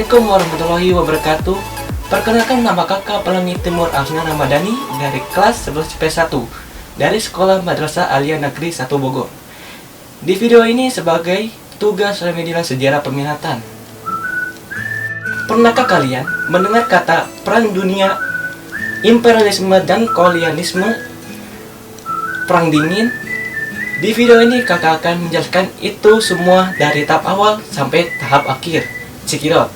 Assalamualaikum warahmatullahi wabarakatuh. Perkenalkan, nama kakak Pelangi Timur Afnan Ramadhani dari kelas 11 P1 dari Sekolah Madrasah Aliyah Negeri 1 Bogor. Di video ini sebagai tugas remedial sejarah peminatan. Pernahkah kalian mendengar kata perang dunia, imperialisme dan kolonialisme, perang dingin? Di video ini kakak akan menjelaskan itu semua dari tahap awal sampai tahap akhir. Cekidot.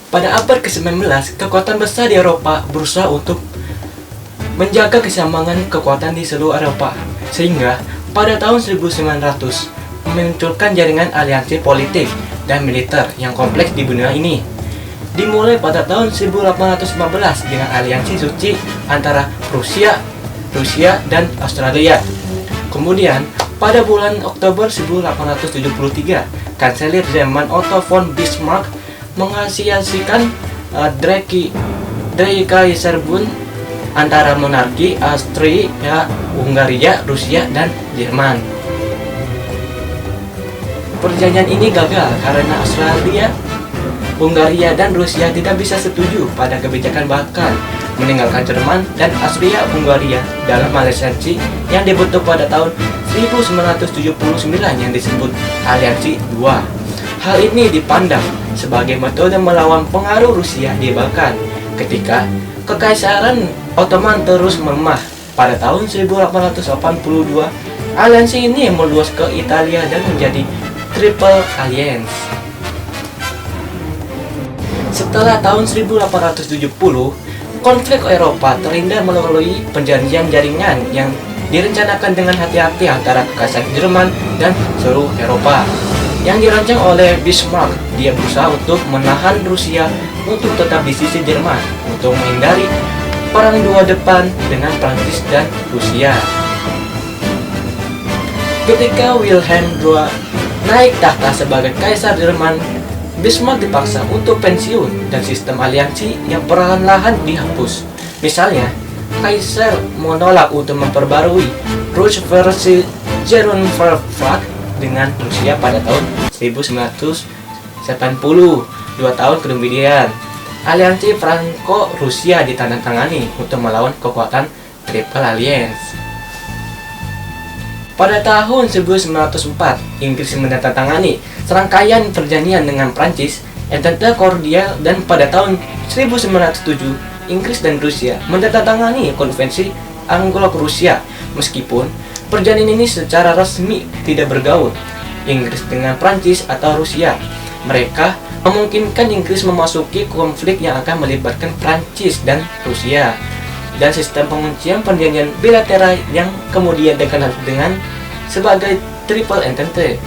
Pada abad ke-19, kekuatan besar di Eropa berusaha untuk menjaga keseimbangan kekuatan di seluruh Eropa, sehingga pada tahun 1900 memunculkan jaringan aliansi politik dan militer yang kompleks di dunia ini. Dimulai pada tahun 1815 dengan aliansi suci antara Rusia, dan Australia. Kemudian, pada bulan Oktober 1873, Kanselir Jerman Otto von Bismarck mengasosiasikan Dreikaiserbund antara monarki Austria, Hungaria, Rusia, dan Jerman. Perjanjian ini gagal karena Australia, Hungaria, dan Rusia tidak bisa setuju pada kebijakan, bahkan meninggalkan Jerman dan Austria Hungaria dalam aliansi yang dibentuk pada tahun 1979 yang disebut Aliansi II. Hal ini dipandang sebagai metode melawan pengaruh Rusia di Balkan ketika Kekaisaran Ottoman terus melemah. Pada tahun 1882, aliansi ini meluas ke Italia dan menjadi Triple Alliance. Setelah tahun 1870, konflik Eropa terhindar melalui perjanjian jaringan yang direncanakan dengan hati-hati antara Kekaisaran Jerman dan seluruh Eropa. Yang dirancang oleh Bismarck, dia berusaha untuk menahan Rusia untuk tetap di sisi Jerman untuk menghindari perang dua depan dengan Prancis dan Rusia. Ketika Wilhelm II naik tahta sebagai Kaisar Jerman, Bismarck dipaksa untuk pensiun dan sistem aliansi yang perlahan-lahan dihapus. Misalnya, Kaisar menolak untuk memperbarui Rush versi Vertrag dengan Rusia pada tahun 1970. 2 tahun kemudian, aliansi Franco-Rusia ditandatangani untuk melawan kekuatan Triple Alliance. Pada tahun 1904, Inggris menandatangani serangkaian perjanjian dengan Prancis, Entente Cordial, dan pada tahun 1907, Inggris dan Rusia menandatangani Konvensi Anglo-Rusia. Meskipun perjanjian ini secara resmi tidak bergaul Inggris dengan Prancis atau Rusia, mereka memungkinkan Inggris memasuki konflik yang akan melibatkan Prancis dan Rusia, dan sistem penguncian perjanjian bilateral yang kemudian dikenal dengan sebagai Triple Entente.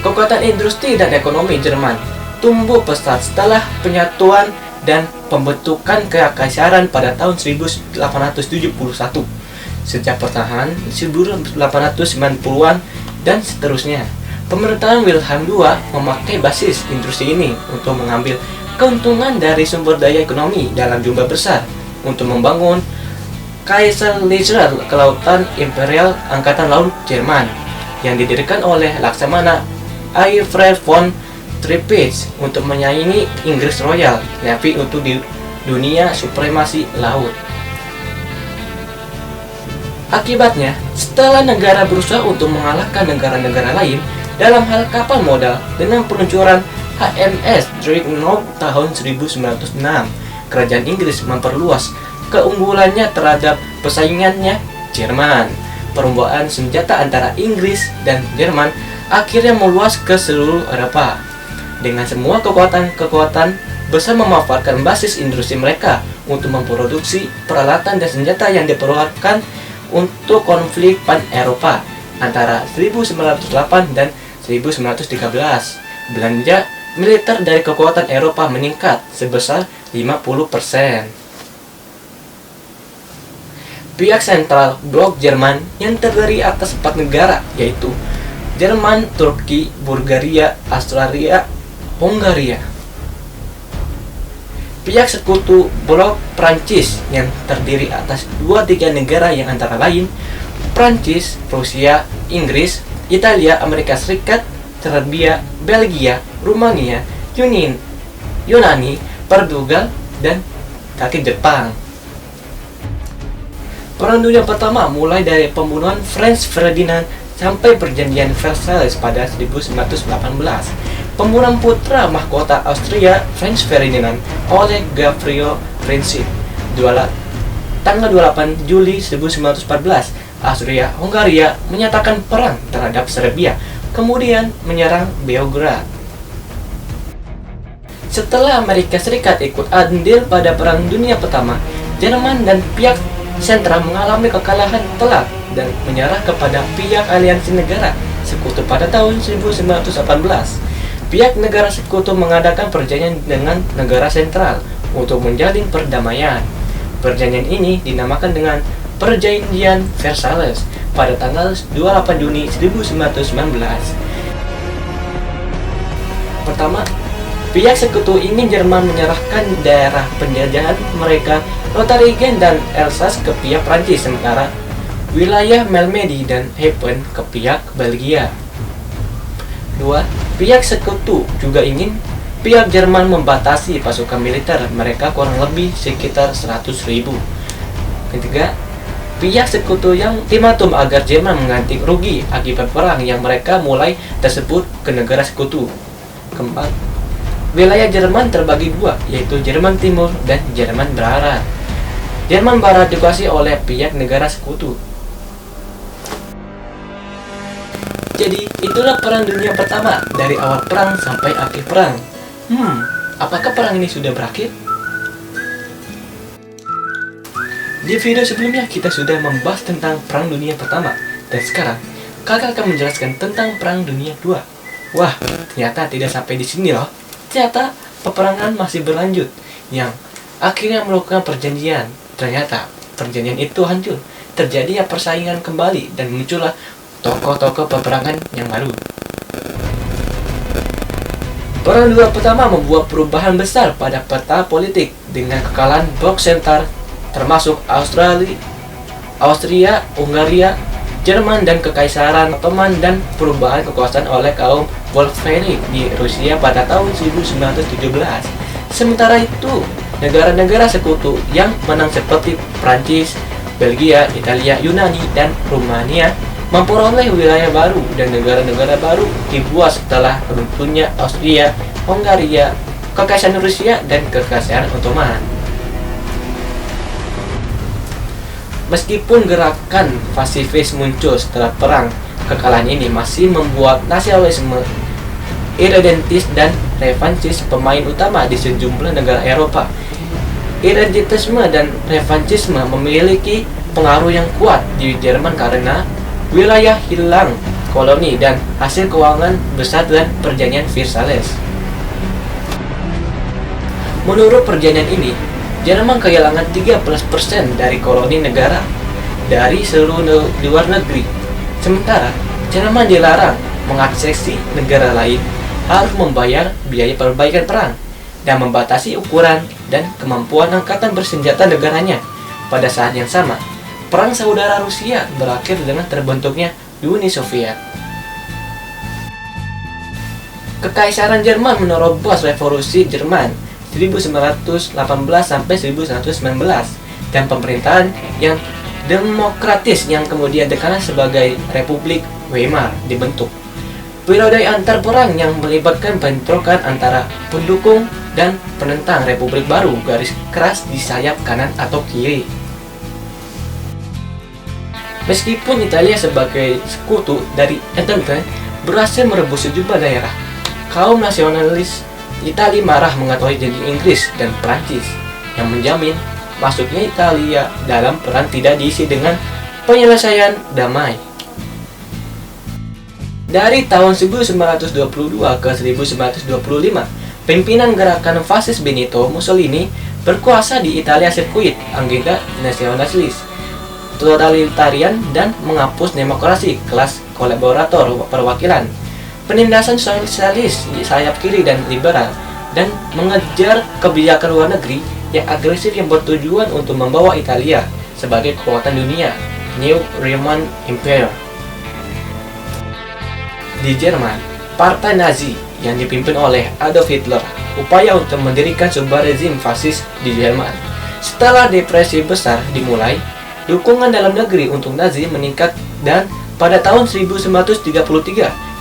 Kekuatan industri dan ekonomi Jerman tumbuh pesat setelah penyatuan dan pembentukan kekaisaran pada tahun 1871. Sejak pertengahan 1890-an dan seterusnya, pemerintahan Wilhelm II memakai basis industri ini untuk mengambil keuntungan dari sumber daya ekonomi dalam jumlah besar untuk membangun Kaiserliche Kelautan Imperial Angkatan Laut Jerman yang didirikan oleh Laksamana Alfred von Tirpitz untuk menyaingi Inggris Royal Navy untuk di dunia supremasi laut. Akibatnya, setelah negara berusaha untuk mengalahkan negara-negara lain dalam hal kapal modal dengan peluncuran HMS Dreadnought tahun 1906, kerajaan Inggris memperluas keunggulannya terhadap pesaingannya Jerman. Perlombaan senjata antara Inggris dan Jerman akhirnya meluas ke seluruh Eropa, dengan semua kekuatan besar memanfaatkan basis industri mereka untuk memproduksi peralatan dan senjata yang diperlukan untuk konflik pan-Eropa antara 1908 dan 1913. Belanja militer dari kekuatan Eropa meningkat sebesar 50%. Pihak sentral blok Jerman yang terdiri atas 4 negara, yaitu Jerman, Turki, Bulgaria, Australia, Hungaria. Pihak sekutu blok Prancis yang terdiri atas 2-3 negara yang antara lain Prancis, Rusia, Inggris, Italia, Amerika Serikat, Serbia, Belgia, Rumania, Yunani, Portugal, dan kaki Jepang. Perang Dunia Pertama mulai dari pembunuhan Franz Ferdinand sampai perjanjian Versailles pada 1918. Pembunuhan putra mahkota Austria Franz Ferdinand oleh Gavrilo Princip tanggal 28 Juli 1914. Austria-Hungaria menyatakan perang terhadap Serbia, kemudian menyerang Beograd. Setelah Amerika Serikat ikut andil pada Perang Dunia Pertama, Jerman dan pihak sentral mengalami kekalahan telak dan menyerah kepada pihak aliansi negara sekutu pada tahun 1918. Pihak negara sekutu mengadakan perjanjian dengan negara sentral untuk menjalin perdamaian. Perjanjian ini dinamakan dengan Perjanjian Versailles pada tanggal 28 Juni 1919. Pertama, pihak sekutu ingin Jerman menyerahkan daerah penjajahan mereka Lotharingen dan Alsace ke pihak Prancis, sementara wilayah Malmedy dan Heppen ke pihak Belgia. 2. Pihak sekutu juga ingin pihak Jerman membatasi pasukan militer mereka kurang lebih sekitar 100.000. Ketiga, pihak sekutu yang ultimatum agar Jerman mengganti rugi akibat perang yang mereka mulai tersebut ke negara sekutu. Keempat, wilayah Jerman terbagi dua, yaitu Jerman Timur dan Jerman Barat. Jerman Barat dikuasai oleh pihak negara sekutu. Jadi, itulah Perang Dunia Pertama dari awal perang sampai akhir perang. Apakah perang ini sudah berakhir? Di video sebelumnya kita sudah membahas tentang Perang Dunia Pertama, dan sekarang kakak akan menjelaskan tentang Perang Dunia Kedua. Wah, ternyata tidak sampai di sini loh. Ternyata peperangan masih berlanjut, yang akhirnya melakukan perjanjian. Ternyata perjanjian itu hancur, terjadinya persaingan kembali, dan muncullah tokoh-tokoh peperangan yang baru. Perang Dunia Pertama membuat perubahan besar pada peta politik dengan kekalahan blok sentral termasuk Austria, Hungaria, Jerman, dan Kekaisaran Ottoman, dan perubahan kekuasaan oleh kaum Bolshevik di Rusia pada tahun 1917. Sementara itu, negara-negara sekutu yang menang seperti Prancis, Belgia, Italia, Yunani, dan Rumania memperoleh wilayah baru, dan negara-negara baru dibuat setelah runtuhnya Austria, Hungaria, Kekaisaran Rusia, dan Kekaisaran Ottoman. Meskipun gerakan pasifis muncul setelah perang, kekalahan ini masih membuat nasionalisme, irredentis, dan revanchisme pemain utama di sejumlah negara Eropa. Irredentisme dan revanchisme memiliki pengaruh yang kuat di Jerman karena wilayah hilang koloni dan hasil keuangan besar dan perjanjian Versailles. Menurut perjanjian ini, Jerman kehilangan 13% dari koloni negara dari seluruh luar negeri. Sementara Jerman dilarang mengaksesi negara lain harus membayar biaya perbaikan perang dan membatasi ukuran dan kemampuan angkatan bersenjata negaranya. Pada saat yang sama, Perang Saudara Rusia berakhir dengan terbentuknya Uni Soviet. Kekaisaran Jerman menerobos revolusi Jerman 1918 sampai 1919 dan pemerintahan yang demokratis yang kemudian dikenal sebagai Republik Weimar dibentuk. Periode antar perang yang melibatkan bentrokan antara pendukung dan penentang Republik baru garis keras di sayap kanan atau kiri. Meskipun Italia sebagai sekutu dari Entente berhasil merebut sejumlah daerah, kaum nasionalis Italia marah mengetahui janji Inggris dan Prancis yang menjamin masuknya Italia dalam perang tidak diisi dengan penyelesaian damai. Dari tahun 1922 ke 1925, pimpinan gerakan fasis Benito Mussolini berkuasa di Italia sirkuit agenda nasionalis, totalitarian, dan menghapus demokrasi kelas kolaborator perwakilan, penindasan sosialis di sayap kiri dan liberal, dan mengejar kebijakan luar negeri yang agresif yang bertujuan untuk membawa Italia sebagai kekuatan dunia, New Roman Empire. Di Jerman, Partai Nazi yang dipimpin oleh Adolf Hitler, upaya untuk mendirikan sebuah rezim fasis di Jerman. Setelah depresi besar dimulai, dukungan dalam negeri untuk Nazi meningkat dan pada tahun 1933,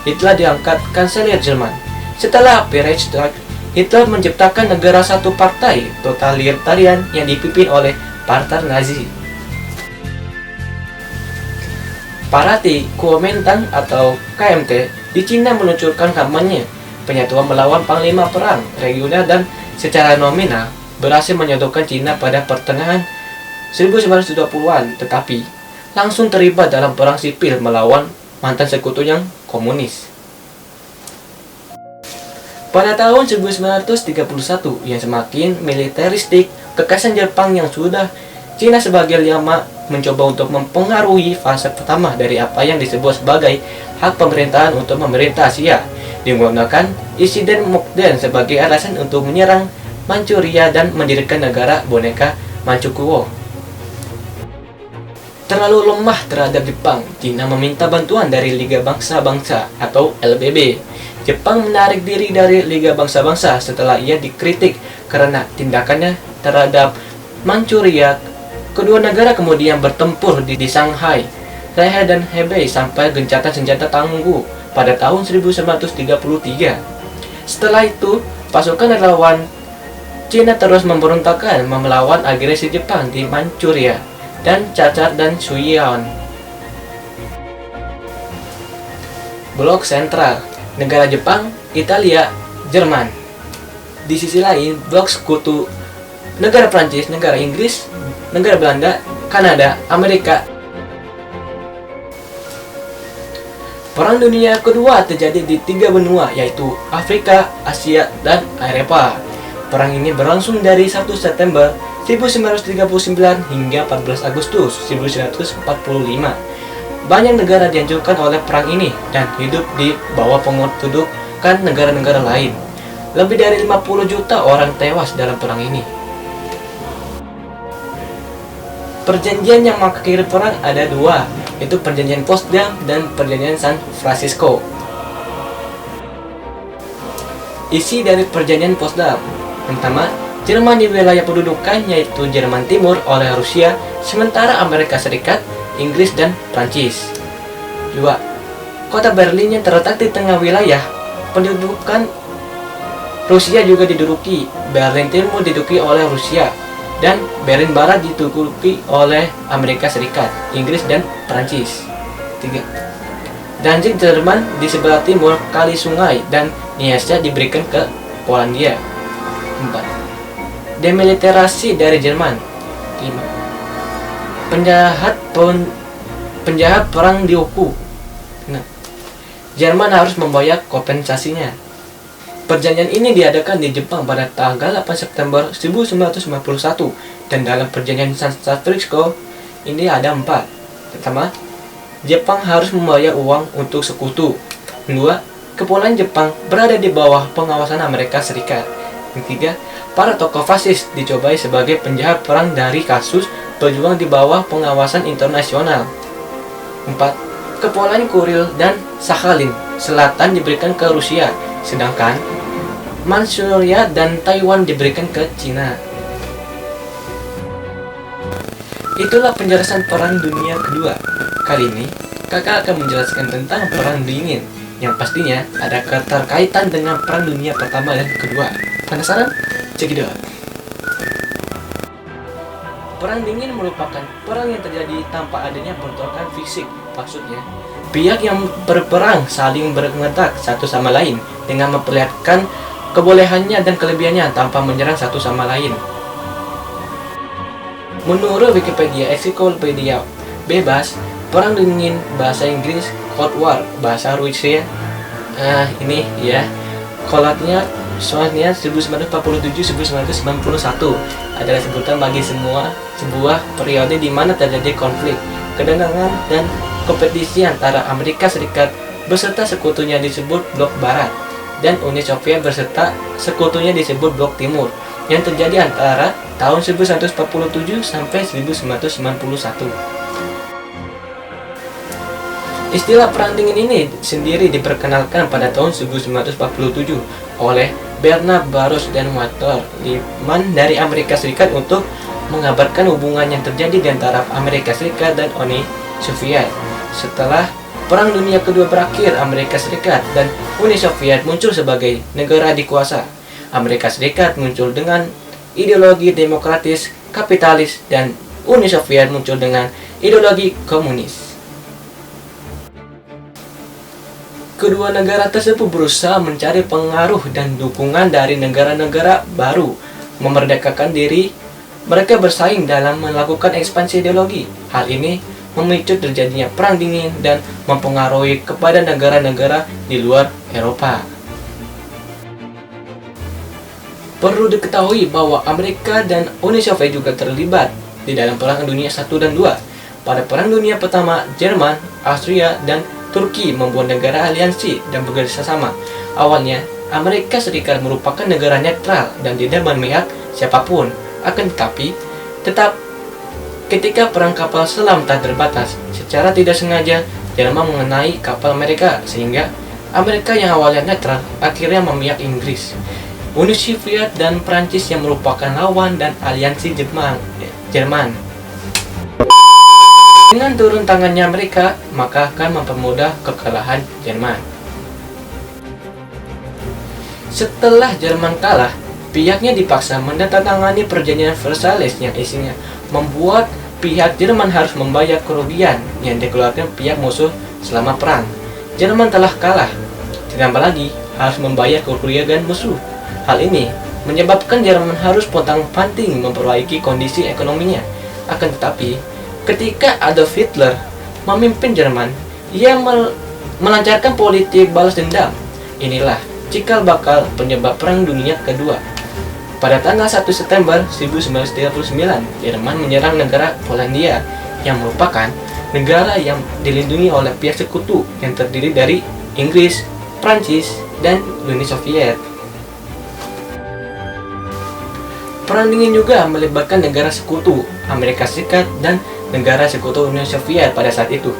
Hitler diangkat kanselir Jerman. Setelah Perestroika, Hitler menciptakan negara satu partai totalitarian yang dipimpin oleh Partai Nazi. Partai Kuomintang atau KMT di Cina meluncurkan kampanye penyatuan melawan panglima perang regional dan secara nominal berhasil menyatukan Cina pada pertengahan 1920-an, tetapi langsung terlibat dalam perang sipil melawan mantan sekutu yang komunis. Pada tahun 1931 yang semakin militeristik, kekaisaran Jepang yang sudah Cina sebagai lama mencoba untuk mempengaruhi fase pertama dari apa yang disebut sebagai hak pemerintahan untuk memerintah Asia, digunakan insiden Mukden sebagai alasan untuk menyerang Manchuria dan mendirikan negara boneka Manchukuo. Terlalu lemah terhadap Jepang, Cina meminta bantuan dari Liga Bangsa-Bangsa atau LBB. Jepang menarik diri dari Liga Bangsa-Bangsa setelah ia dikritik karena tindakannya terhadap Manchuria. Kedua negara kemudian bertempur di Shanghai, Lehe dan Hebei sampai gencatan senjata tangguh pada tahun 1933. Setelah itu, pasukan relawan Cina terus memberontakkan melawan agresi Jepang di Manchuria dan Cacar dan Suiyuan. Blok Sentral, negara Jepang, Italia, Jerman. Di sisi lain, blok sekutu negara Prancis, negara Inggris, negara Belanda, Kanada, Amerika. Perang Dunia Kedua terjadi di 3 benua, yaitu Afrika, Asia, dan Eropa. Perang ini berlangsung dari 1 September 1939 hingga 14 Agustus 1945. Banyak negara dihancurkan oleh perang ini dan hidup di bawah pendudukan negara-negara lain. Lebih dari 50 juta orang tewas dalam perang ini. Perjanjian yang mengakhiri perang ada 2, yaitu Perjanjian Potsdam dan Perjanjian San Francisco. Isi dari Perjanjian Potsdam: pertama, Jerman di wilayah pendudukan yaitu Jerman Timur oleh Rusia, sementara Amerika Serikat, Inggris, dan Prancis. 2. Kota Berlin yang terletak di tengah wilayah pendudukan Rusia juga diduduki. Berlin Timur diduduki oleh Rusia, dan Berlin Barat diduduki oleh Amerika Serikat, Inggris, dan Prancis. 3. Danzig Jerman di sebelah timur kali sungai dan Niasa diberikan ke Polandia. 4. Demilitarisasi dari Jerman. 5. Penjahat perang dihukum. 6. Jerman harus membayar kompensasinya. Perjanjian ini diadakan di Jepang pada tanggal 8 September 1951 dan dalam Perjanjian San Francisco ini ada 4. Pertama, Jepang harus membayar uang untuk sekutu. 2. Kepulauan Jepang berada di bawah pengawasan Amerika Serikat. 3. Para tokoh fasis dicobai sebagai penjahat perang dari kasus berjuang di bawah pengawasan internasional. 4. Kepulauan Kuril dan Sakhalin Selatan diberikan ke Rusia, sedangkan Manchuria dan Taiwan diberikan ke Cina. Itulah penjelasan Perang Dunia Kedua. Kali ini, kakak akan menjelaskan tentang Perang Dingin, yang pastinya ada keterkaitan dengan Perang Dunia Pertama dan Kedua. Penasaran? Check it out. Perang Dingin merupakan perang yang terjadi tanpa adanya bentrokan fisik. Maksudnya, pihak yang berperang saling berengetak satu sama lain dengan memperlihatkan kebolehannya dan kelebihannya tanpa menyerang satu sama lain. Menurut Wikipedia Ensiklopedia Bebas, Perang Dingin bahasa Inggris, Cold War bahasa Rusia. Ini ya, Coldnya soalnya 1947-1991 adalah sebutan bagi sebuah periode di mana terjadi konflik, ketegangan, dan kompetisi antara Amerika Serikat beserta sekutunya disebut Blok Barat dan Uni Soviet beserta sekutunya disebut Blok Timur yang terjadi antara tahun 1947 sampai 1991. Istilah perang dingin ini sendiri diperkenalkan pada tahun 1947 oleh Bernard Baruch dan Walter Lippmann dari Amerika Serikat untuk mengabarkan hubungan yang terjadi di antara Amerika Serikat dan Uni Soviet. Setelah Perang Dunia Kedua berakhir, Amerika Serikat dan Uni Soviet muncul sebagai negara dikuasa. Amerika Serikat muncul dengan ideologi demokratis, kapitalis, dan Uni Soviet muncul dengan ideologi komunis. Kedua negara tersebut berusaha mencari pengaruh dan dukungan dari negara-negara baru memerdekakan diri. Mereka bersaing dalam melakukan ekspansi ideologi. Hal ini memicu terjadinya perang dingin dan mempengaruhi kepada negara-negara di luar Eropa. Perlu diketahui bahwa Amerika dan Uni Soviet juga terlibat di dalam Perang Dunia I dan II. Pada Perang Dunia Pertama, Jerman, Austria, dan Turki membuat negara aliansi dan bekerja sama. Awalnya, Amerika Serikat merupakan negara netral dan tidak memihak siapapun. Akan tetapi, ketika perang kapal selam tak terbatas, secara tidak sengaja Jerman mengenai kapal Amerika, sehingga Amerika yang awalnya netral akhirnya memihak Inggris. Uni Soviet dan Prancis yang merupakan lawan dan aliansi Jerman. Dengan turun tangannya Amerika, maka akan mempermudah kekalahan Jerman. Setelah Jerman kalah, pihaknya dipaksa menandatangani perjanjian Versailles yang isinya membuat pihak Jerman harus membayar kerugian yang dikeluarkan pihak musuh selama perang. Jerman telah kalah, ditambah lagi harus membayar kerugian musuh. Hal ini menyebabkan Jerman harus pontang-panting memperbaiki kondisi ekonominya. Akan tetapi, ketika Adolf Hitler memimpin Jerman, ia melancarkan politik balas dendam. Inilah cikal bakal penyebab Perang Dunia Kedua. Pada tanggal 1 September 1939, Jerman menyerang negara Polandia yang merupakan negara yang dilindungi oleh pihak sekutu yang terdiri dari Inggris, Prancis, dan Uni Soviet. Perang dingin juga melibatkan negara sekutu Amerika Serikat dan negara sekutu Uni Soviet pada saat itu.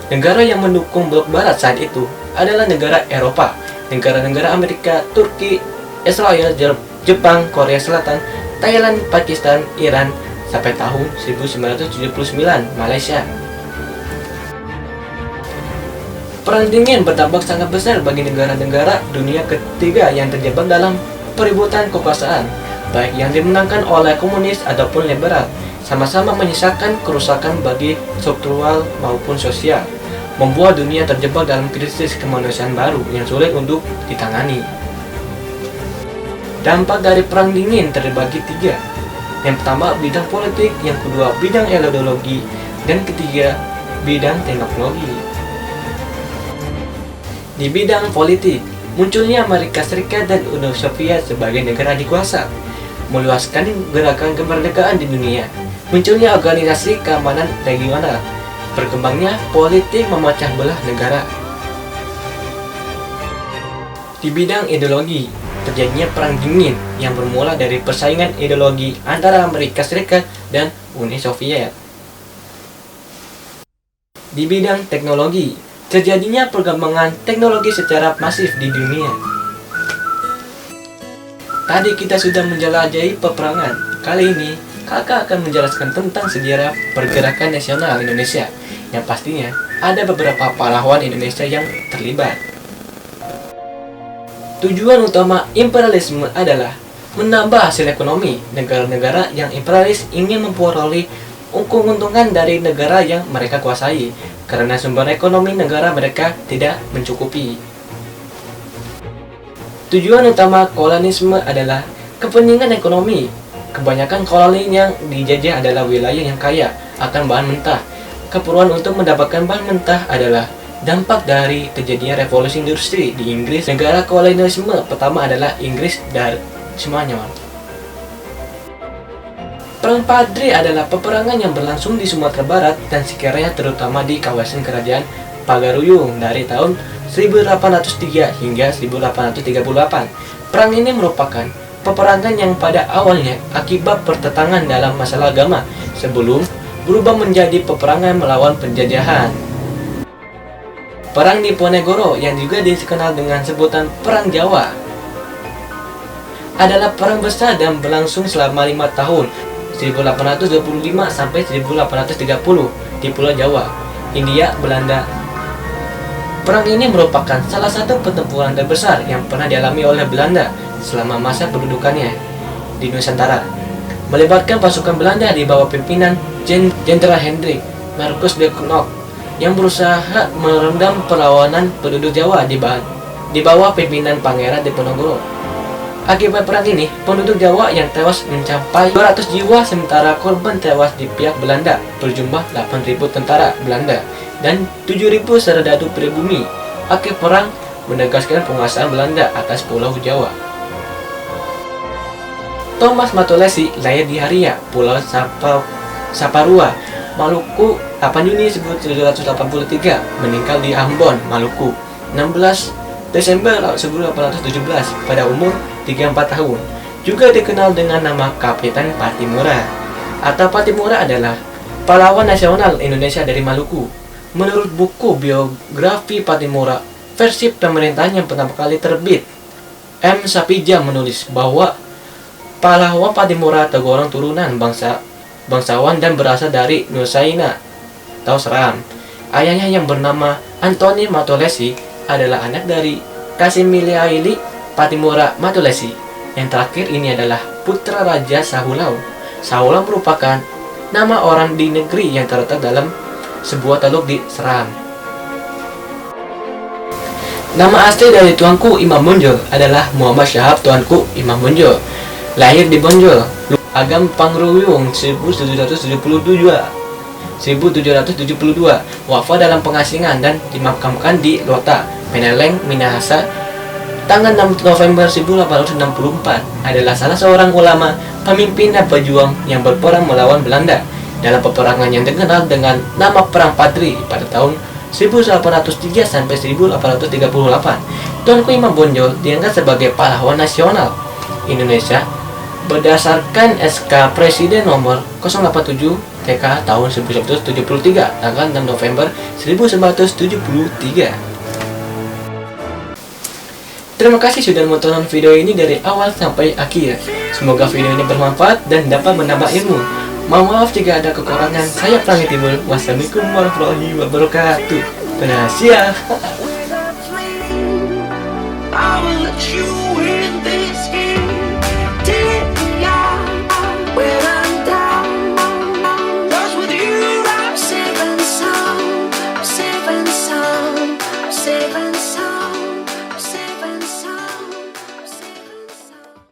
Negara yang mendukung blok barat saat itu adalah negara Eropa, negara-negara Amerika, Turki, Israel, Jepang, Korea Selatan, Thailand, Pakistan, Iran, sampai tahun 1979 Malaysia. Perang dingin berdampak sangat besar bagi negara-negara dunia ketiga yang terjebak dalam peributan kekuasaan, baik yang dimenangkan oleh komunis ataupun liberal, sama-sama menyisakan kerusakan bagi struktural maupun sosial, membuat dunia terjebak dalam krisis kemanusiaan baru yang sulit untuk ditangani. Dampak dari perang dingin terbagi tiga. Yang pertama bidang politik, yang kedua bidang ideologi, dan ketiga bidang teknologi. Di bidang politik, munculnya Amerika Serikat dan Uni Soviet sebagai negara dikuasa, meluaskan gerakan kemerdekaan di dunia, munculnya organisasi keamanan regional, berkembangnya politik memecah belah negara. Di bidang ideologi, terjadinya perang dingin yang bermula dari persaingan ideologi antara Amerika Serikat dan Uni Soviet. Di bidang teknologi, terjadinya perkembangan teknologi secara masif di dunia. Tadi kita sudah menjelajahi peperangan. Kali ini, kakak akan menjelaskan tentang sejarah pergerakan nasional Indonesia, yang pastinya ada beberapa pahlawan Indonesia yang terlibat. Tujuan utama imperialisme adalah menambah hasil ekonomi. Negara-negara yang imperialis ingin memperoleh keuntungan dari negara yang mereka kuasai, karena sumber ekonomi negara mereka tidak mencukupi. Tujuan utama kolonialisme adalah kepentingan ekonomi. Kebanyakan koloni yang dijajah adalah wilayah yang kaya akan bahan mentah. Keperluan untuk mendapatkan bahan mentah adalah dampak dari terjadinya revolusi industri di Inggris. Negara kolonialisme pertama adalah Inggris dan Spanyol. Perang Padri adalah peperangan yang berlangsung di Sumatera Barat dan sekitarnya, terutama di kawasan kerajaan Pagaruyung dari tahun 1803 hingga 1838. Perang ini merupakan peperangan yang pada awalnya akibat pertentangan dalam masalah agama sebelum berubah menjadi peperangan melawan penjajahan. Perang Diponegoro yang juga dikenal dengan sebutan Perang Jawa adalah perang besar dan berlangsung selama 5 tahun 1825 sampai 1830 di Pulau Jawa, Hindia Belanda. Perang ini merupakan salah satu pertempuran terbesar yang pernah dialami oleh Belanda selama masa pendudukannya di Nusantara, melibatkan pasukan Belanda di bawah pimpinan Jenderal Hendrik Marcus de Knop yang berusaha merendam perlawanan penduduk Jawa di bawah pimpinan Pangeran Diponegoro. Akibat perang ini, penduduk Jawa yang tewas mencapai 200 jiwa, sementara korban tewas di pihak Belanda berjumlah 8.000 tentara Belanda dan 7.000 serdadu pribumi. Akibat perang menegaskan penguasaan Belanda atas Pulau Jawa. Thomas Matulesi lahir di Haria, Pulau Saparua, Maluku, 8 Juni 1783, meninggal di Ambon, Maluku, 16 Desember 1817 pada umur 34 tahun. Juga dikenal dengan nama Kapitan Patimura atau Patimura adalah pahlawan nasional Indonesia dari Maluku. Menurut buku biografi Patimura versi pemerintahan yang pertama kali terbit, M. Sapija menulis bahwa pahlawan Patimura tergolong turunan bangsawan dan berasal dari Nusaina atau Seram. Ayahnya yang bernama Antoni Matulesi adalah anak dari Kasimiliaili Patimura Matulesi. Yang terakhir ini adalah putra Raja Sahulau. Sahulau merupakan nama orang di negeri yang terletak dalam sebuah teluk di Seram. Nama asli dari Tuanku Imam Bonjol adalah Muhammad Syahab Tuanku Imam Bonjol. Lahir di Bonjol, Agam Pangruyung 1772. Wafat dalam pengasingan dan dimakamkan di Lota, Peneleng, Minahasa, tanggal 6 November 1864. Adalah salah seorang ulama, pemimpin dan pejuang yang berperang melawan Belanda dalam peperangan yang dikenal dengan nama Perang Padri pada tahun 1803 sampai 1838. Tuanku Imam Bonjol dianggap sebagai pahlawan nasional Indonesia berdasarkan SK Presiden nomor 087 TK tahun 1973 tanggal 6 November 1973. Terima kasih sudah menonton video ini dari awal sampai akhir. Semoga video ini bermanfaat dan dapat menambah ilmu. Mohon maaf jika ada kekurangan. Saya Prangi Timur. Wassalamualaikum warahmatullahi wabarakatuh. Berhasil.